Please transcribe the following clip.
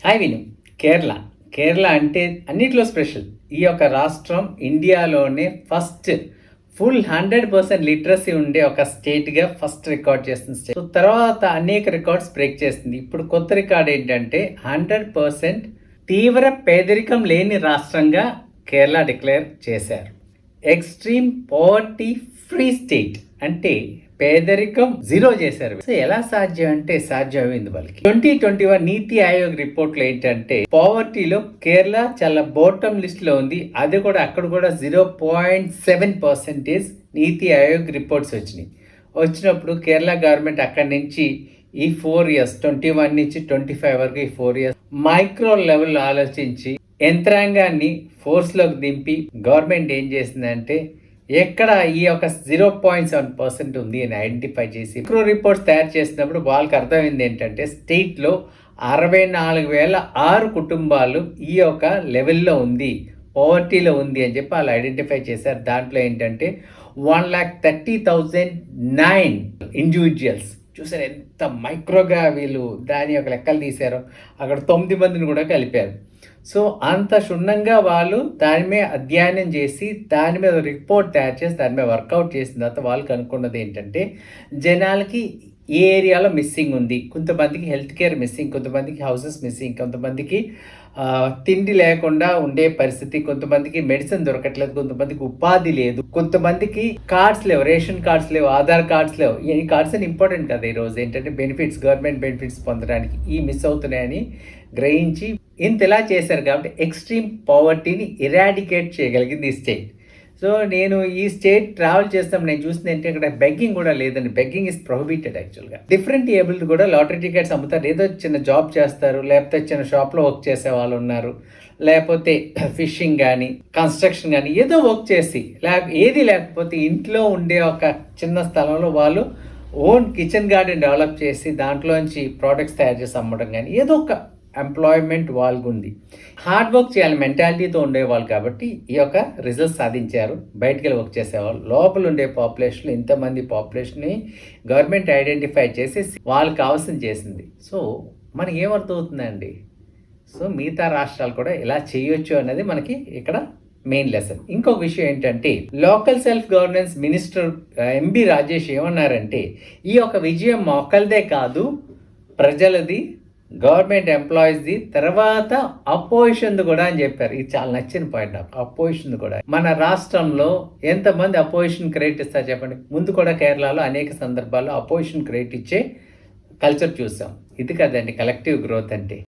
Hi విను. కేరళ. కేరళ అంటే అన్నిట్లో స్పెషల్. ఈ యొక్క రాష్ట్రం ఇండియాలోనే ఫస్ట్ ఫుల్ 100% లిటరసీ ఉండే ఒక స్టేట్‌గా ఫస్ట్ రికార్డ్ చేసిన స్టేట్. సో, తర్వాత అనేక రికార్డ్స్ బ్రేక్ చేస్తుంది. ఇప్పుడు కొత్త రికార్డ్ ఏంటంటే 100% తీవ్ర పేదరికం లేని రాష్ట్రంగా కేరళ డిక్లేర్ చేశారు. ఎక్స్‌ట్రీమ్ పోవర్టీ ఫ్రీ స్టేట్ అంటే పేదరికం జీరో చేశారు. సో ఎలా సాధ్యం అంటే సాధ్యమైంది వాళ్ళకి. 2021 నీతి ఆయోగ్ రిపోర్ట్లో ఏంటంటే పావర్టీలో కేరళ చాలా బాటమ్ లిస్ట్ లో ఉంది. అది కూడా అక్కడ కూడా 0.7% నీతి ఆయోగ్ రిపోర్ట్స్ వచ్చినప్పుడు కేరళ గవర్నమెంట్ అక్కడి నుంచి ఈ 4 years 21 నుంచి 25 వరకు ఈ 4 years మైక్రో లెవెల్ ఆలోచించి యంత్రాంగాన్ని ఫోర్స్లోకి దింపి గవర్నమెంట్ ఏం చేసిందంటే ఎక్కడ ఈ యొక్క 0.7% ఉంది అని ఐడెంటిఫై చేసి మైక్రో రిపోర్ట్స్ తయారు చేసినప్పుడు వాళ్ళకి అర్థమైంది ఏంటంటే స్టేట్లో 64,006 కుటుంబాలు ఈ యొక్క లెవెల్లో ఉంది, పవర్టీలో ఉంది అని చెప్పి వాళ్ళు ఐడెంటిఫై చేశారు. దాంట్లో ఏంటంటే 1,30,009 ఇండివిజువల్స్. చూసారు ఎంత మైక్రోగా వీళ్ళు దాని యొక్క లెక్కలు తీశారో. అక్కడ 9 మందిని కూడా కలిపారు. సో అంత క్షుణ్ణంగా వాళ్ళు దాని మీద అధ్యయనం చేసి దాని మీద రిపోర్ట్ తయారు చేసి దాని మీద వర్కౌట్ చేసిన తర్వాత వాళ్ళు కనుక్కున్నది ఏంటంటే జనాలకి ఏ ఏరియాలో మిస్సింగ్ ఉంది, కొంతమందికి హెల్త్ కేర్ మిస్సింగ్, కొంతమందికి హౌసెస్ మిస్సింగ్, కొంతమందికి తిండి లేకుండా ఉండే పరిస్థితి, కొంతమందికి మెడిసిన్ దొరకట్లేదు, కొంతమందికి ఉపాధి లేదు, కొంతమందికి కార్డ్స్ లేవు, రేషన్ కార్డ్స్ లేవు, ఆధార్ కార్డ్స్ లేవు. ఈ కార్డ్స్ అని ఇంపార్టెంట్ కదా ఈరోజు ఏంటంటే బెనిఫిట్స్, గవర్నమెంట్ బెనిఫిట్స్ పొందడానికి ఈ మిస్ అవుతున్నాయని గ్రహించి ఇంతలా చేశారు. కాబట్టి ఎక్స్ట్రీమ్ పావర్టీని ఇరాడికేట్ చేయగలిగింది ఈ స్టేట్. సో నేను ఈ స్టేట్ ట్రావెల్ చేస్తాం, నేను చూసింది ఏంటంటే ఇక్కడ బెగ్గింగ్ కూడా లేదండి. బెగ్గింగ్ ఇస్ ప్రొహిబిటెడ్ యాక్చువల్గా. డిఫరెంట్ ఏబుల్డ్ కూడా లాటరీ టికెట్స్ అమ్ముతారు. ఏదో చిన్న జాబ్ చేస్తారు, లేకపోతే చిన్న షాప్లో వర్క్ చేసే వాళ్ళు ఉన్నారు, లేకపోతే ఫిషింగ్ కానీ కన్స్ట్రక్షన్ కానీ ఏదో వర్క్ చేసి ఏది లేకపోతే ఇంట్లో ఉండే ఒక చిన్న స్థలంలో వాళ్ళు ఓన్ కిచెన్ గార్డెన్ డెవలప్ చేసి దాంట్లోంచి ప్రోడక్ట్స్ తయారు చేసి అమ్మడం కానీ ఏదో ఒక ఎంప్లాయ్మెంట్ వాళ్ళకు ఉంది. హార్డ్ వర్క్ చేయాలి మెంటాలిటీతో ఉండేవాళ్ళు కాబట్టి ఈ యొక్క రిజల్ట్స్ సాధించారు. బయటికి వెళ్ళి వర్క్ చేసేవాళ్ళు. లోపల ఉండే పాపులేషన్ ఇంతమంది పాపులేషన్ని గవర్నమెంట్ ఐడెంటిఫై చేసి వాళ్ళకి కావాల్సింది చేసింది. సో మనకి ఏమర్థమవుతుందండి? సో మిగతా రాష్ట్రాలు కూడా ఇలా చేయొచ్చు అనేది మనకి ఇక్కడ మెయిన్ లెసన్. ఇంకొక విషయం ఏంటంటే local self governance minister MB Rajesh ఏమన్నారంటే ఈ యొక్క విజయం మొక్కలదే కాదు, ప్రజలది, గవర్నమెంట్ ఎంప్లాయీస్ది, తర్వాత అపోజిషన్ది కూడా అని చెప్పారు. ఇది చాలా నచ్చిన పాయింట్ నాకు. అపోజిషన్ది కూడా మన రాష్ట్రంలో ఎంతమంది అపోజిషన్ క్రెడిట్ ఇస్తారు చెప్పండి. ముందు కూడా కేరళలో అనేక సందర్భాల్లో అపోజిషన్ క్రెడిట్ ఇచ్చే కల్చర్ చూసాం. ఇది కదండి కలెక్టివ్ గ్రోత్ అంటే.